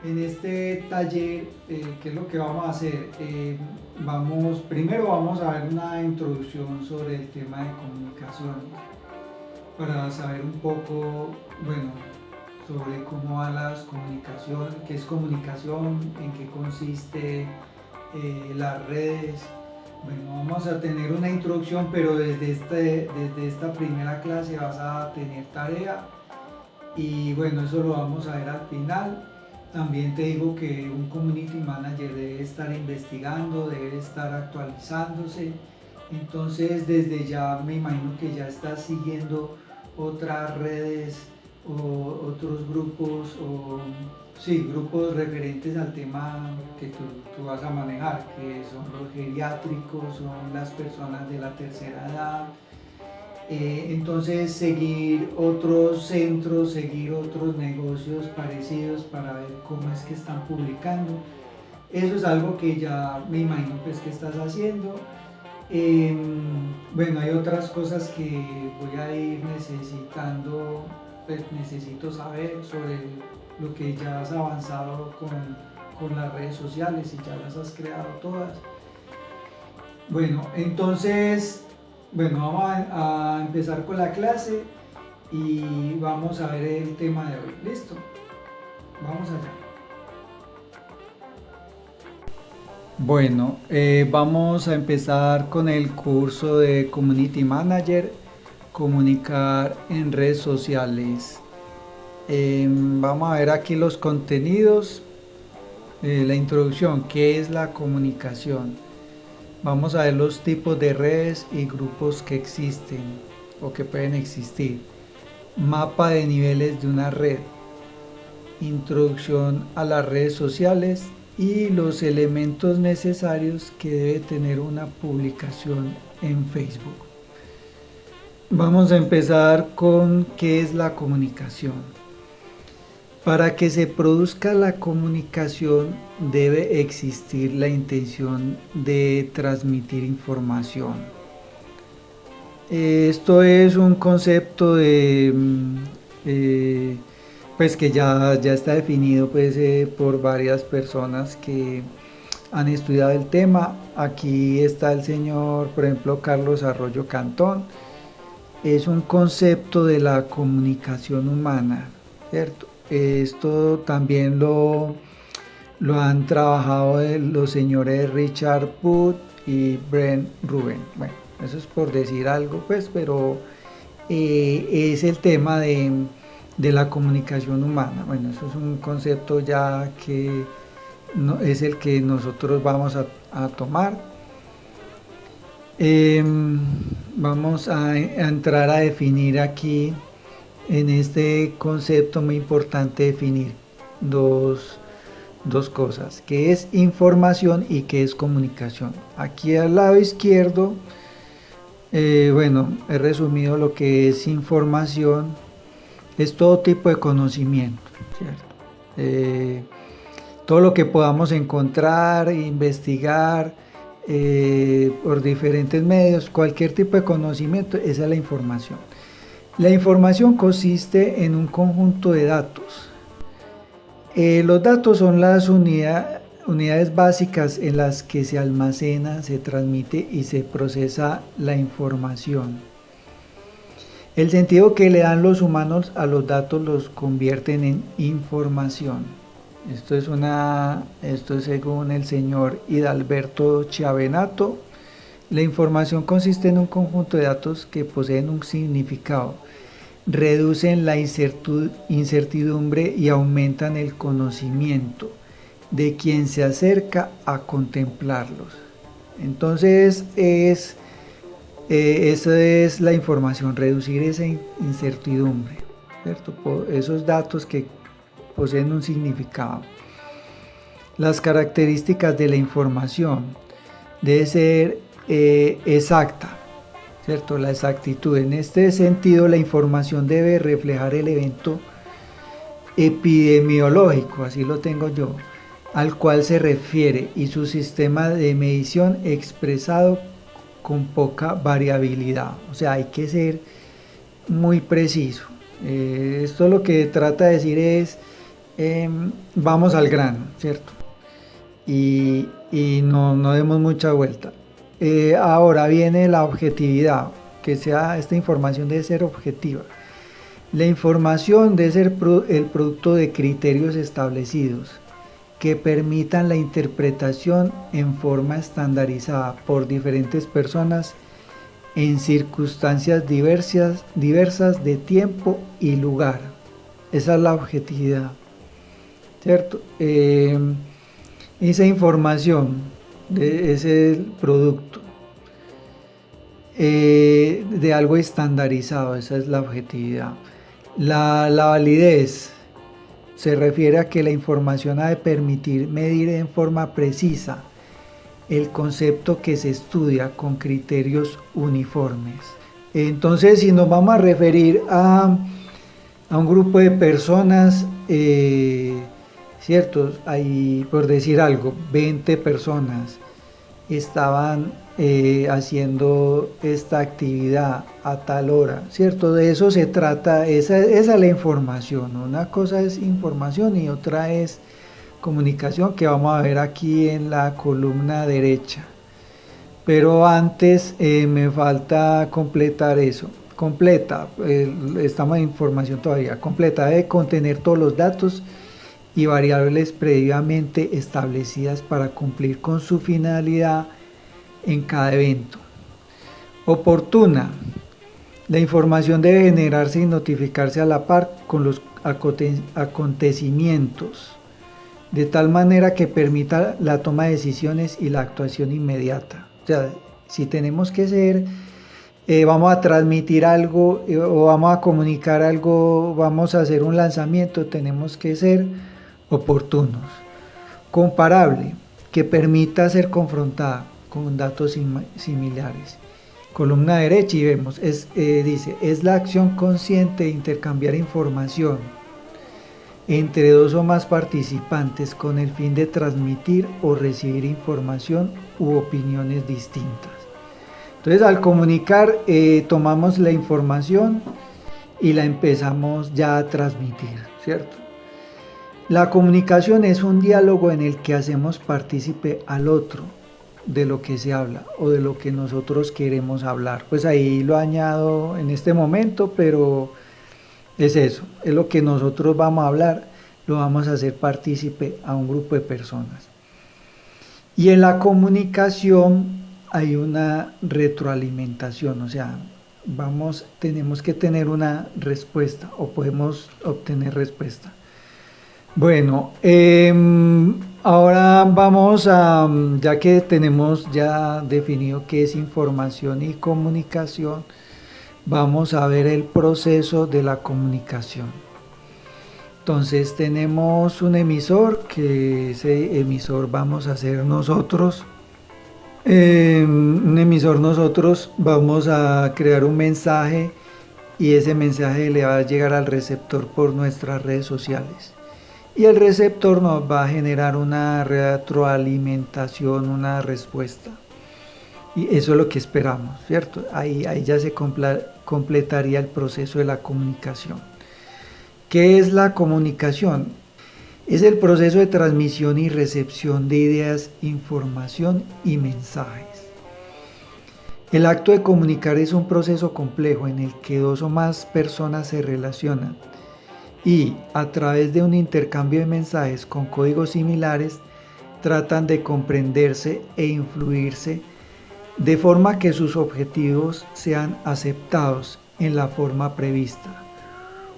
En este taller, ¿qué es lo que vamos a hacer? Primero vamos a ver una introducción sobre el tema de comunicaciones, para saber un poco, bueno, sobre cómo van las comunicaciones, qué es comunicación, en qué consiste las redes. Bueno, vamos a tener una introducción, pero desde esta primera clase vas a tener tarea y bueno, eso lo vamos a ver al final. También te digo que un community manager debe estar investigando, debe estar actualizándose. Entonces desde ya me imagino que ya estás siguiendo otras redes o otros grupos o sí, grupos referentes al tema que tú vas a manejar, que son los geriátricos, son las personas de la tercera edad, entonces seguir otros centros, seguir otros negocios parecidos para ver cómo es que están publicando. Eso es algo que ya me imagino pues que estás haciendo. Eh, bueno, hay otras cosas que voy a ir necesitando, pues necesito saber sobre lo que ya has avanzado con las redes sociales y ya las has creado todas. Bueno, entonces, bueno, vamos a empezar con la clase y vamos a ver el tema de hoy. ¿Listo? Vamos allá. Bueno, vamos a empezar con el curso de Community Manager, comunicar en redes sociales. Vamos a ver aquí los contenidos, la introducción, ¿qué es la comunicación? Vamos a ver los tipos de redes y grupos que existen o que pueden existir. Mapa de niveles de una red. Introducción a las redes sociales y los elementos necesarios que debe tener una publicación en Facebook. Vamos a empezar con qué es la comunicación. Para que se produzca la comunicación debe existir la intención de transmitir información. Esto es un concepto de, pues que ya está definido pues, por varias personas que han estudiado el tema. Aquí está el señor, por ejemplo, Carlos Arroyo Cantón. Es un concepto de la comunicación humana, ¿cierto? Esto también lo han trabajado los señores Richard Booth y Brent Rubin. Bueno, eso es por decir algo, pues, pero es el tema de la comunicación humana. Bueno, eso es un concepto ya que no, es el que nosotros vamos a tomar. Vamos a entrar a definir aquí, en este concepto muy importante, definir dos cosas, qué es información y qué es comunicación. Aquí al lado izquierdo, bueno, he resumido lo que es información, es todo tipo de conocimiento, ¿cierto? Todo lo que podamos encontrar, investigar por diferentes medios, cualquier tipo de conocimiento, esa es la información. La información consiste en un conjunto de datos. Los datos son las unidades básicas en las que se almacena, se transmite y se procesa la información. El sentido que le dan los humanos a los datos los convierten en información. Esto es según el señor Hidalberto Chiavenato. La información consiste en un conjunto de datos que poseen un significado, reducen la incertidumbre y aumentan el conocimiento de quien se acerca a contemplarlos. Entonces esa es la información, reducir esa incertidumbre, ¿cierto? Esos datos que poseen un significado. Las características de la información debe ser exacta, ¿cierto? La exactitud. En este sentido, la información debe reflejar el evento epidemiológico, así lo tengo yo, al cual se refiere y su sistema de medición expresado con poca variabilidad. O sea, hay que ser muy preciso. Esto lo que trata de decir es Vamos al grano, ¿cierto? Y no demos mucha vuelta. Ahora viene la objetividad, que sea esta información debe ser objetiva. La información debe ser el producto de criterios establecidos que permitan la interpretación en forma estandarizada por diferentes personas en circunstancias diversas de tiempo y lugar. Esa es la objetividad, ¿cierto? Esa información es el producto de algo estandarizado, esa es la objetividad. La validez se refiere a que la información ha de permitir medir en forma precisa el concepto que se estudia con criterios uniformes. Entonces, si nos vamos a referir a un grupo de personas, ¿cierto? Hay, por decir algo, 20 personas estaban haciendo esta actividad a tal hora, ¿cierto? De eso se trata, esa es la información. Una cosa es información y otra es comunicación, que vamos a ver aquí en la columna derecha. Pero antes me falta completar eso. Completa, estamos en información todavía. Completa debe contener todos los datos y variables previamente establecidas para cumplir con su finalidad en cada evento. Oportuna. La información debe generarse y notificarse a la par con los acontecimientos, de tal manera que permita la toma de decisiones y la actuación inmediata. O sea, si tenemos que ser, vamos a transmitir algo o vamos a comunicar algo, vamos a hacer un lanzamiento, tenemos que ser oportunos. Comparable, que permita ser confrontada con datos similares. Columna derecha y vemos, dice, es la acción consciente de intercambiar información entre dos o más participantes con el fin de transmitir o recibir información u opiniones distintas. Entonces, al comunicar, tomamos la información y la empezamos ya a transmitir, ¿cierto? La comunicación es un diálogo en el que hacemos partícipe al otro de lo que se habla o de lo que nosotros queremos hablar. Pues ahí lo añado en este momento, pero es eso, es lo que nosotros vamos a hablar, lo vamos a hacer partícipe a un grupo de personas. Y en la comunicación hay una retroalimentación, o sea, tenemos que tener una respuesta o podemos obtener respuesta. Bueno, ahora vamos a, ya que tenemos ya definido qué es información y comunicación, vamos a ver el proceso de la comunicación. Entonces tenemos un emisor, que ese emisor vamos a ser nosotros. Un emisor, nosotros vamos a crear un mensaje y ese mensaje le va a llegar al receptor por nuestras redes sociales. Y el receptor nos va a generar una retroalimentación, una respuesta. Y eso es lo que esperamos, ¿cierto? Ahí ya se completaría el proceso de la comunicación. ¿Qué es la comunicación? Es el proceso de transmisión y recepción de ideas, información y mensajes. El acto de comunicar es un proceso complejo en el que dos o más personas se relacionan y, a través de un intercambio de mensajes con códigos similares, tratan de comprenderse e influirse de forma que sus objetivos sean aceptados en la forma prevista.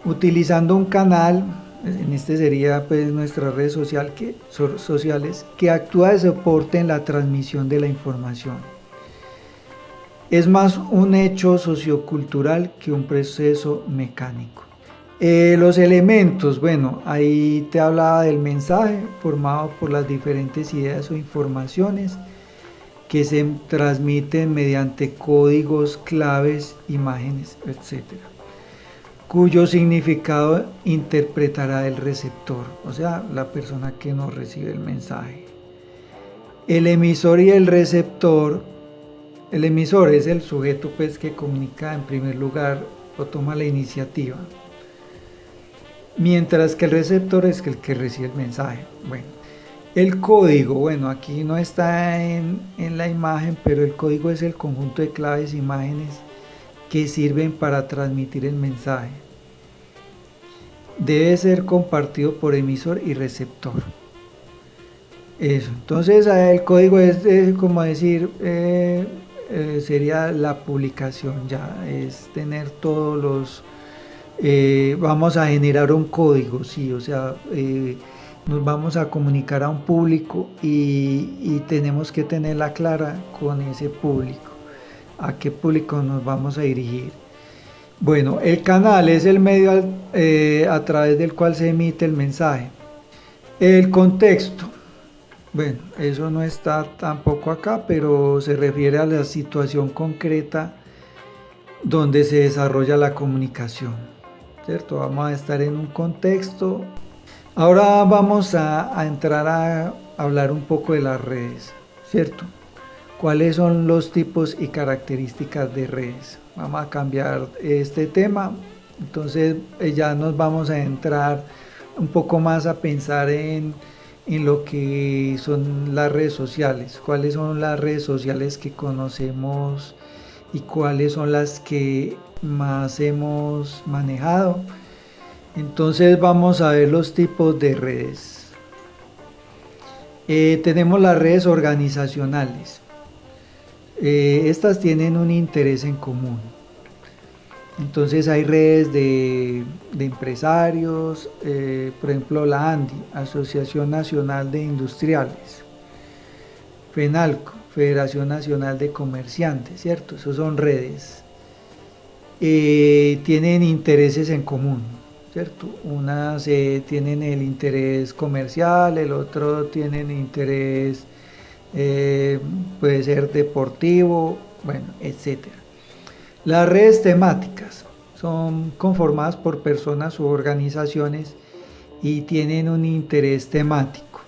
Utilizando un canal, en este sería pues nuestras redes sociales, que actúa de soporte en la transmisión de la información. Es más un hecho sociocultural que un proceso mecánico. Los elementos, bueno, ahí te hablaba del mensaje formado por las diferentes ideas o informaciones que se transmiten mediante códigos, claves, imágenes, etc., cuyo significado interpretará el receptor, o sea, la persona que nos recibe el mensaje. El emisor y el receptor, el emisor es el sujeto pues que comunica en primer lugar o toma la iniciativa. mientras que el receptor es el que recibe el mensaje. Bueno, el código, bueno, aquí no está en la imagen, pero el código es el conjunto de claves e imágenes que sirven para transmitir el mensaje. Debe ser compartido por emisor y receptor. Eso, entonces el código es como decir, sería la publicación, ya es tener todos los, vamos a generar un código, sí, o sea, nos vamos a comunicar a un público y tenemos que tenerla clara con ese público, a qué público nos vamos a dirigir. Bueno, el canal es el medio a través del cual se emite el mensaje. El contexto. Bueno, eso no está tampoco acá, pero se refiere a la situación concreta donde se desarrolla la comunicación, ¿cierto? Vamos a estar en un contexto. Ahora vamos a entrar a hablar un poco de las redes, ¿cierto? ¿Cuáles son los tipos y características de redes? Vamos a cambiar este tema, entonces ya nos vamos a entrar un poco más a pensar en lo que son las redes sociales, cuáles son las redes sociales que conocemos y cuáles son las que más hemos manejado. Entonces vamos a ver los tipos de redes. Tenemos las redes organizacionales. Estas tienen un interés en común. Entonces hay redes de empresarios, por ejemplo la ANDI, Asociación Nacional de Industriales, FENALCO, Federación Nacional de Comerciantes, ¿cierto? Esas son redes. Tienen intereses en común, ¿cierto? Unas tienen el interés comercial, el otro tienen interés, puede ser deportivo, bueno, etcétera. Las redes temáticas son conformadas por personas u organizaciones y tienen un interés temático.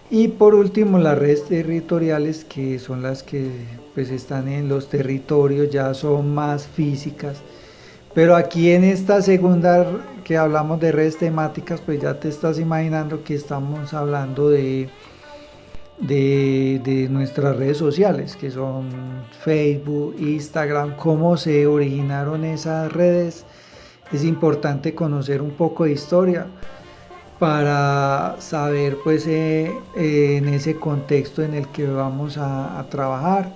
Y por último, las redes territoriales, que son las que pues están en los territorios, ya son más físicas. Pero aquí en esta segunda que hablamos de redes temáticas, pues ya te estás imaginando que estamos hablando de nuestras redes sociales, que son Facebook, Instagram, cómo se originaron esas redes. Es importante conocer un poco de historia para saber pues en ese contexto en el que vamos a trabajar.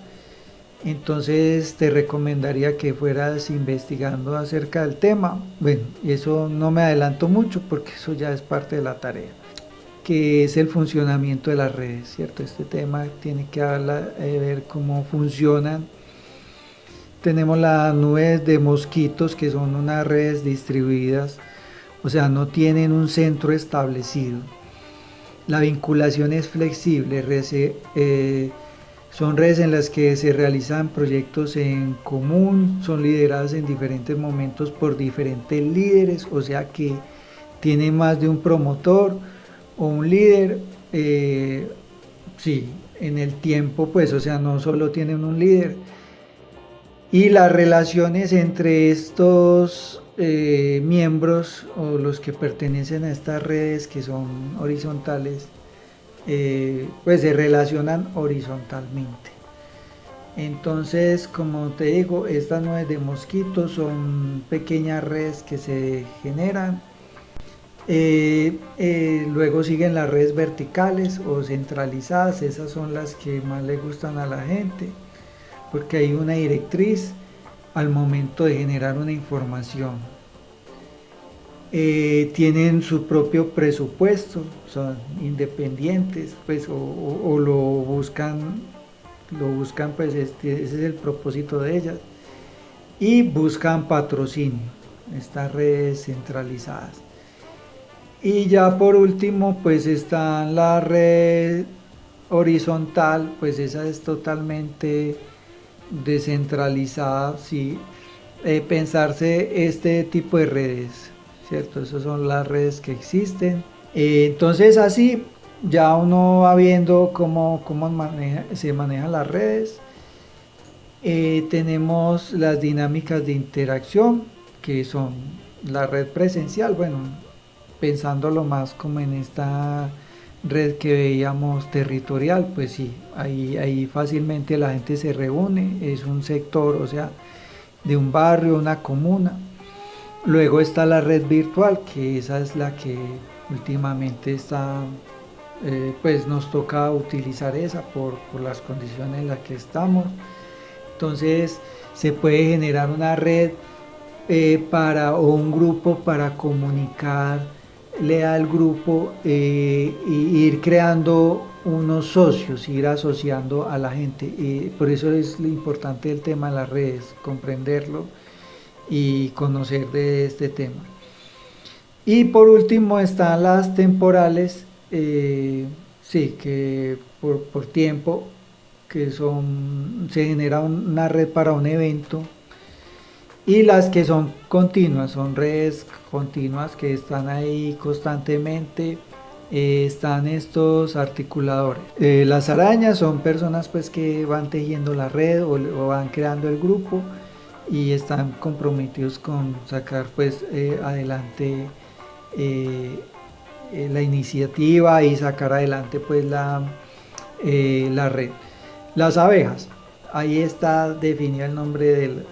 Entonces te recomendaría que fueras investigando acerca del tema. Bueno, y eso no me adelanto mucho porque eso ya es parte de la tarea, que es el funcionamiento de las redes, ¿cierto? Este tema tiene que ver cómo funcionan. Tenemos las nubes de mosquitos, que son unas redes distribuidas, o sea, no tienen un centro establecido. La vinculación es flexible, son redes en las que se realizan proyectos en común, son lideradas en diferentes momentos por diferentes líderes, o sea que tienen más de un promotor o un líder, sí, en el tiempo, pues, o sea, no solo tienen un líder. Y las relaciones entre estos miembros o los que pertenecen a estas redes que son horizontales, pues se relacionan horizontalmente. Entonces, como te digo, estas nubes de mosquitos son pequeñas redes que se generan. Luego siguen las redes verticales o centralizadas, esas son las que más le gustan a la gente, porque hay una directriz al momento de generar una información. Tienen su propio presupuesto, son independientes, pues, o lo buscan, pues ese es el propósito de ellas, y buscan patrocinio, estas redes centralizadas. Y ya por último, pues está la red horizontal, pues esa es totalmente descentralizada, sí. Pensarse este tipo de redes, ¿cierto? Esas son las redes que existen. Entonces así ya uno va viendo cómo se manejan las redes. Tenemos las dinámicas de interacción, que son la red presencial, bueno, pensándolo más como en esta red que veíamos territorial, pues sí, ahí fácilmente la gente se reúne, es un sector, o sea, de un barrio, una comuna. Luego está la red virtual, que esa es la que últimamente está, pues nos toca utilizar esa por las condiciones en las que estamos. Entonces se puede generar una red o un grupo para comunicarle al grupo y ir creando unos socios, ir asociando a la gente. Por eso es lo importante del tema de las redes, comprenderlo y conocer de este tema. Y por último están las temporales, sí, que por tiempo, se genera una red para un evento, y las que son continuas, son redes continuas que están ahí constantemente. Están estos articuladores. Las arañas son personas pues que van tejiendo la red o van creando el grupo y están comprometidos con sacar pues adelante la iniciativa y sacar adelante pues la red. Las abejas, ahí está definido el nombre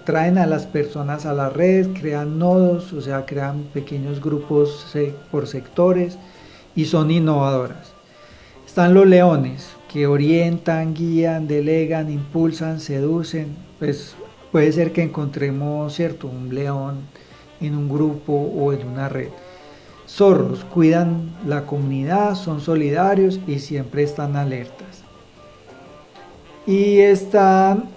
traen a las personas a la red, crean nodos, o sea, crean pequeños grupos por sectores y son innovadoras. Están los leones, que orientan, guían, delegan, impulsan, seducen. Pues puede ser que encontremos, cierto, un león en un grupo o en una red. Zorros, cuidan la comunidad, son solidarios y siempre están alertas. Y están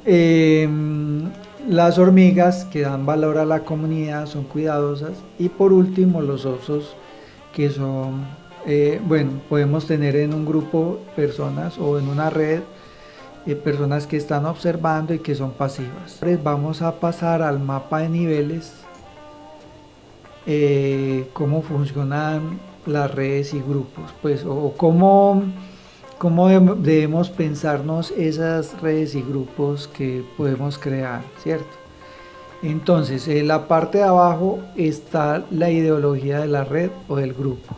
las hormigas, que dan valor a la comunidad, son cuidadosas. Y por último los osos, que son, bueno, podemos tener en un grupo personas o en una red personas que están observando y que son pasivas. Vamos a pasar al mapa de niveles, cómo funcionan las redes y grupos, pues, o cómo debemos pensarnos esas redes y grupos que podemos crear, ¿cierto? Entonces, en la parte de abajo está la ideología de la red o del grupo.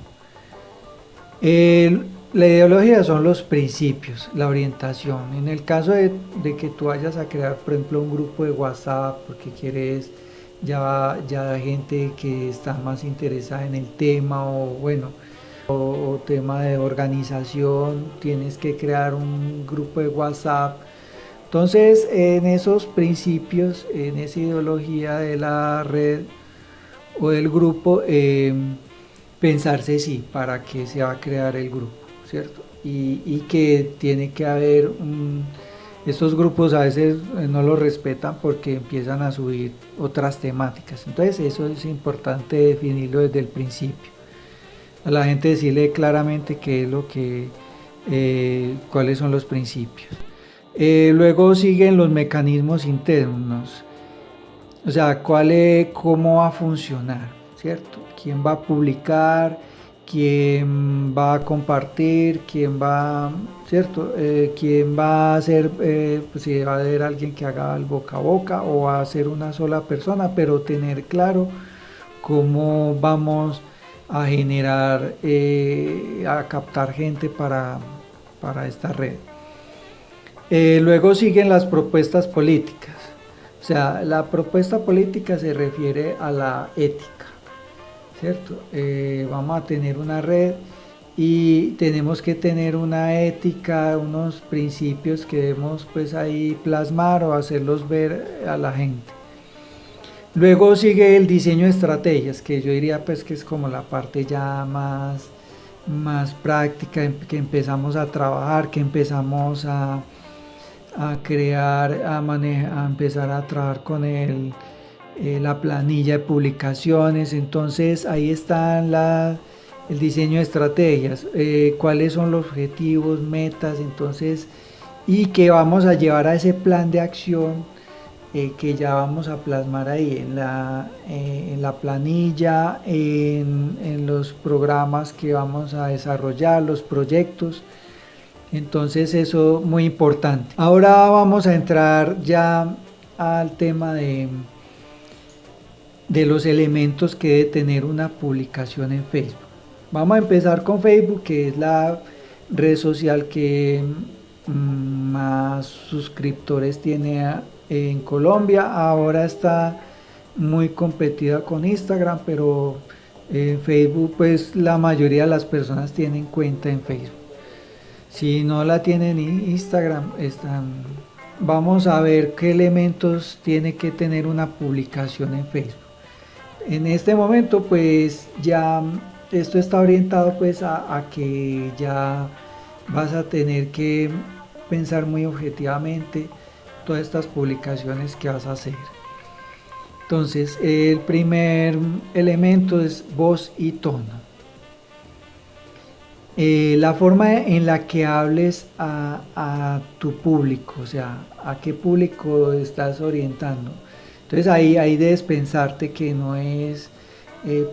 La ideología son los principios, la orientación. En el caso de que tú vayas a crear, por ejemplo, un grupo de WhatsApp porque quieres ya gente que está más interesada en el tema o bueno, o tema de organización, tienes que crear un grupo de WhatsApp. Entonces, en esos principios, en esa ideología de la red o del grupo, pensarse sí, para qué se va a crear el grupo, ¿cierto? Y que tiene que haber estos grupos a veces no lo respetan porque empiezan a subir otras temáticas. Entonces, eso es importante definirlo desde el principio. A la gente decirle claramente qué es lo que, cuáles son los principios. Luego siguen los mecanismos internos, o sea, cómo va a funcionar, ¿cierto? ¿Quién va a publicar? ¿Quién va a compartir? ¿Quién va, cierto? ¿Quién va a hacer, pues si va a haber alguien que haga el boca a boca o va a ser una sola persona, pero tener claro cómo vamos a generar, a captar gente para esta red. Luego siguen las propuestas políticas. O sea, la propuesta política se refiere a la ética, ¿cierto? Vamos a tener una red y tenemos que tener una ética, unos principios que debemos pues ahí plasmar o hacerlos ver a la gente. Luego sigue el diseño de estrategias, que yo diría pues que es como la parte ya más práctica, que empezamos a trabajar, que empezamos a crear, a empezar a trabajar con la planilla de publicaciones. Entonces ahí están el diseño de estrategias, cuáles son los objetivos, metas, entonces, y que vamos a llevar a ese plan de acción que ya vamos a plasmar ahí en la planilla, en los programas que vamos a desarrollar, los proyectos. Entonces eso muy importante. Ahora vamos a entrar ya al tema de los elementos que debe tener una publicación en Facebook. Vamos a empezar con Facebook, que es la red social que más suscriptores tiene en Colombia. Ahora está muy competida con Instagram, pero en Facebook pues la mayoría de las personas tienen cuenta en Facebook. Si no la tienen en Instagram, vamos a ver qué elementos tiene que tener una publicación en Facebook. En este momento pues ya esto está orientado pues a que ya vas a tener que pensar muy objetivamente todas estas publicaciones que vas a hacer. Entonces el primer elemento es voz y tono. La forma en la que hables a tu público, o sea, a qué público estás orientando. Entonces ahí debes pensarte que no es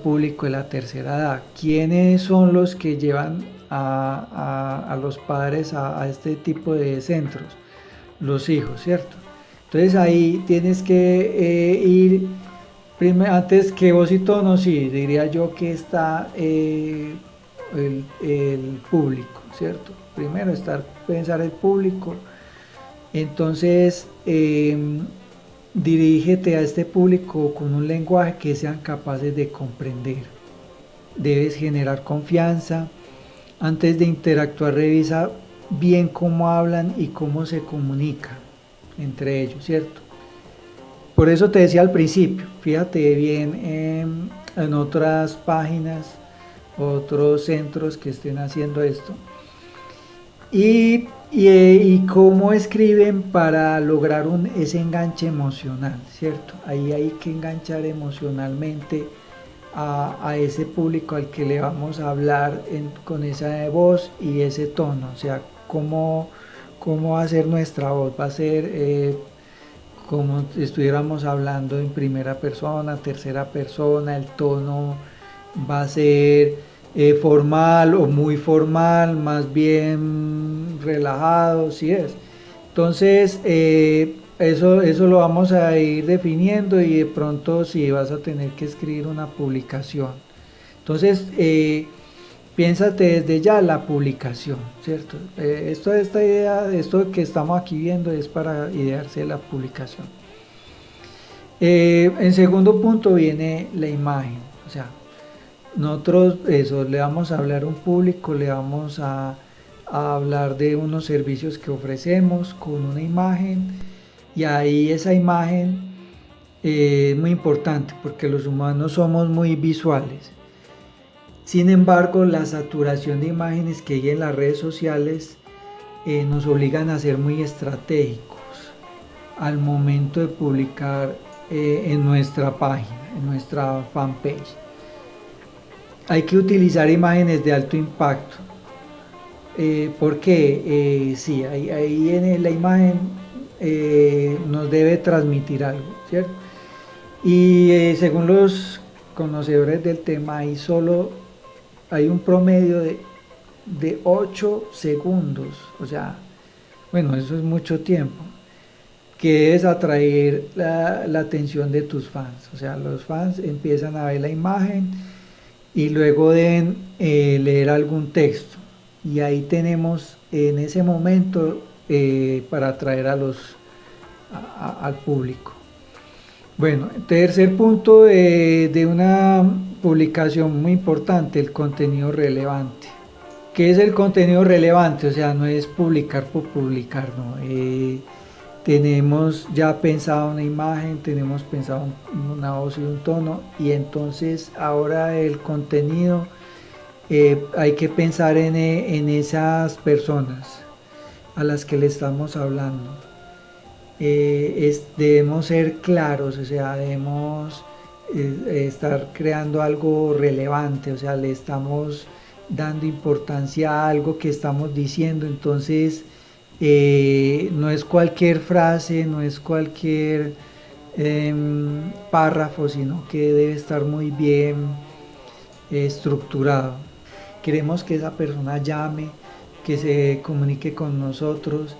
público de la tercera edad. ¿Quiénes son los que llevan a los padres a este tipo de centros? Los hijos, ¿cierto? Entonces ahí tienes que ir, antes que voz y tono, sí, diría yo que está el público, ¿cierto? Primero pensar el público. Entonces dirígete a este público con un lenguaje que sean capaces de comprender. Debes generar confianza. Antes de interactuar, revisa bien cómo hablan y cómo se comunican entre ellos, ¿cierto? Por eso te decía al principio, fíjate bien en otras páginas, otros centros que estén haciendo esto, y cómo escriben para lograr ese enganche emocional, ¿cierto? Ahí hay que enganchar emocionalmente a ese público al que le vamos a hablar con esa voz y ese tono, o sea, cómo va a ser nuestra voz, va a ser como si estuviéramos hablando en primera persona, tercera persona, el tono va a ser formal o muy formal, más bien relajado, ¿sí es? Entonces, eso lo vamos a ir definiendo, y de pronto si vas a tener que escribir una publicación. Entonces, piénsate desde ya la publicación, ¿cierto? Esta idea, esto que estamos aquí viendo es para idearse la publicación. En segundo punto viene la imagen, o sea, nosotros le vamos a hablar a un público, le vamos a hablar de unos servicios que ofrecemos con una imagen, y ahí esa imagen es muy importante porque los humanos somos muy visuales. Sin embargo, la saturación de imágenes que hay en las redes sociales nos obligan a ser muy estratégicos al momento de publicar en nuestra página, en nuestra fanpage. Hay que utilizar imágenes de alto impacto. Porque sí, ahí en la imagen nos debe transmitir algo, ¿cierto? Y según los conocedores del tema, hay un promedio de 8 segundos, o sea, bueno, eso es mucho tiempo, que debes atraer la atención de tus fans. O sea, los fans empiezan a ver la imagen y luego deben leer algún texto, y ahí tenemos en ese momento para atraer al público. Bueno, tercer punto de una publicación muy importante, el contenido relevante. ¿Qué es el contenido relevante? O sea, no es publicar por publicar, no. Tenemos ya pensado una imagen, tenemos pensado una voz y un tono, y entonces ahora el contenido hay que pensar en esas personas a las que le estamos hablando. Debemos ser claros, o sea, debemos estar creando algo relevante, o sea, le estamos dando importancia a algo que estamos diciendo. Entonces no es cualquier frase, no es cualquier párrafo, sino que debe estar muy bien estructurado. Queremos que esa persona llame, que se comunique con nosotros,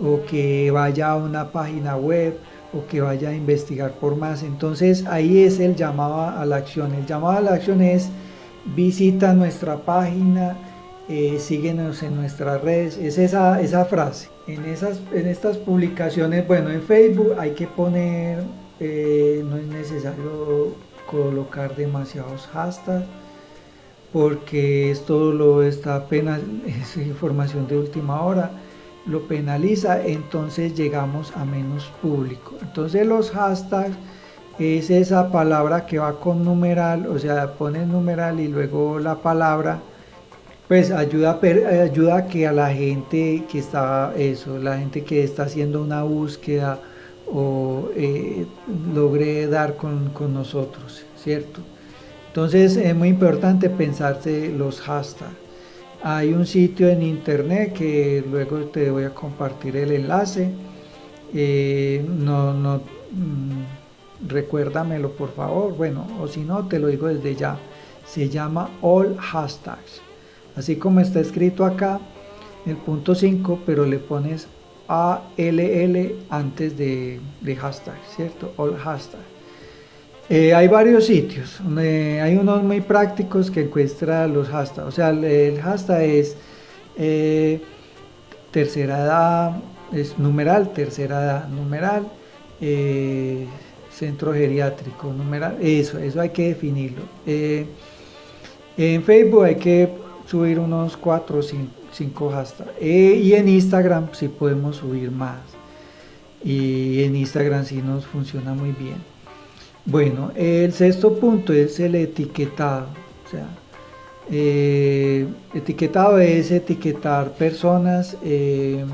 o que vaya a una página web, o que vaya a investigar por más. Entonces ahí es el llamado a la acción. El llamado a la acción es: visita nuestra página, síguenos en nuestras redes. Es esa frase. En estas publicaciones, bueno, en Facebook hay que poner, no es necesario colocar demasiados hashtags, porque esto lo está apenas, es información de última hora, lo penaliza, entonces llegamos a menos público. Entonces los hashtags es esa palabra que va con numeral, o sea, pones numeral y luego la palabra, pues ayuda a que a la gente que está, la gente que está haciendo una búsqueda o logre dar con nosotros, ¿cierto? Entonces es muy importante pensarse los hashtags. Hay un sitio en internet que luego te voy a compartir el enlace. Recuérdamelo por favor. Bueno, o si no, te lo digo desde ya. Se llama All Hashtags. Así como está escrito acá, el punto 5, pero le pones ALL antes de hashtag, ¿cierto? All Hashtags. Hay varios sitios, hay unos muy prácticos que encuentran los hashtags. O sea, el hashtag es tercera edad, es numeral, tercera edad, numeral, centro geriátrico, numeral, eso hay que definirlo. En Facebook hay que subir unos 4 o 5 hashtags, y en Instagram sí podemos subir más, y en Instagram sí nos funciona muy bien. Bueno, el sexto punto es el etiquetado. O sea, etiquetado es etiquetar personas. El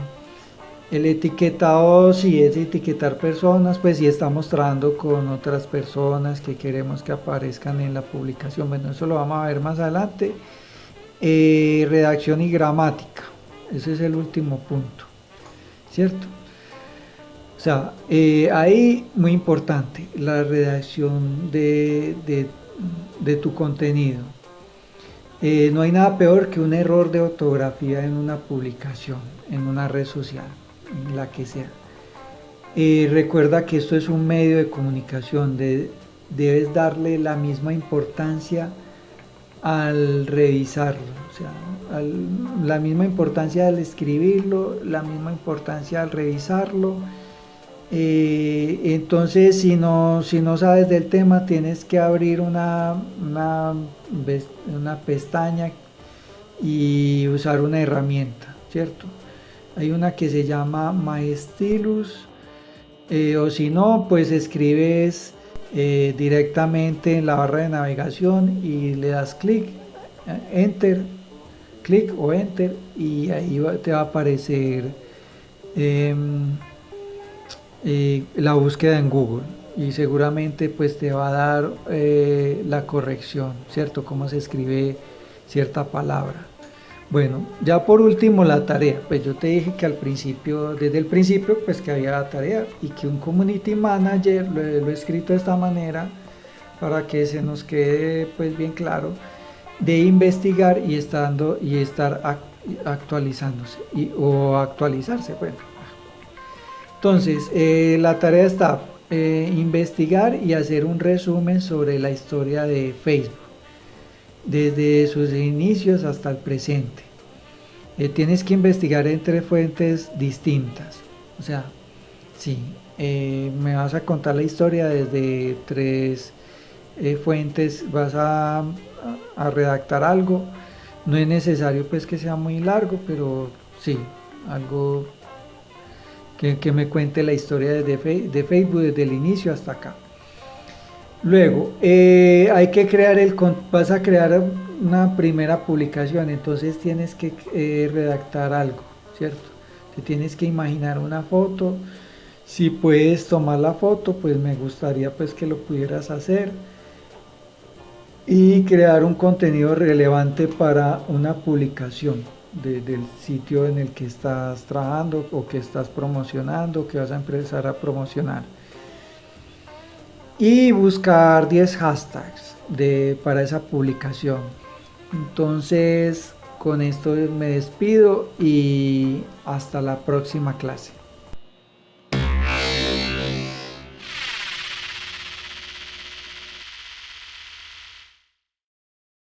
etiquetado, si es etiquetar personas, pues si está mostrando con otras personas que queremos que aparezcan en la publicación. Bueno, eso lo vamos a ver más adelante. Redacción y gramática, ese es el último punto, ¿cierto? O sea, ahí muy importante la redacción de tu contenido. No hay nada peor que un error de ortografía en una publicación, en una red social, en la que sea. Recuerda que esto es un medio de comunicación, debes darle la misma importancia al revisarlo, o sea, la misma importancia al escribirlo, la misma importancia al revisarlo. Entonces si no sabes del tema, tienes que abrir una pestaña y usar una herramienta, ¿cierto? Hay una que se llama MyStylus, o si no, pues escribes directamente en la barra de navegación y le das clic o enter, y ahí te va a aparecer la búsqueda en Google, y seguramente pues te va a dar la corrección, ¿cierto? Cómo se escribe cierta palabra. Bueno, ya por último la tarea. Pues yo te dije que desde el principio, pues que había tarea, y que un community manager lo he escrito de esta manera para que se nos quede pues bien claro, de investigar y estar actualizándose o actualizarse, bueno. Entonces, la tarea está investigar y hacer un resumen sobre la historia de Facebook, desde sus inicios hasta el presente. Tienes que investigar entre fuentes distintas. O sea, sí, me vas a contar la historia desde 3 fuentes, vas a redactar algo. No es necesario pues que sea muy largo, pero sí, algo que me cuente la historia de Facebook desde el inicio hasta acá. Luego, hay que vas a crear una primera publicación, entonces tienes que redactar algo, ¿cierto? Te tienes que imaginar una foto. Si puedes tomar la foto, pues me gustaría pues que lo pudieras hacer, y crear un contenido relevante para una publicación del sitio en el que estás trabajando o que estás promocionando, que vas a empezar a promocionar. Y buscar 10 hashtags para esa publicación. Entonces, con esto me despido y hasta la próxima clase.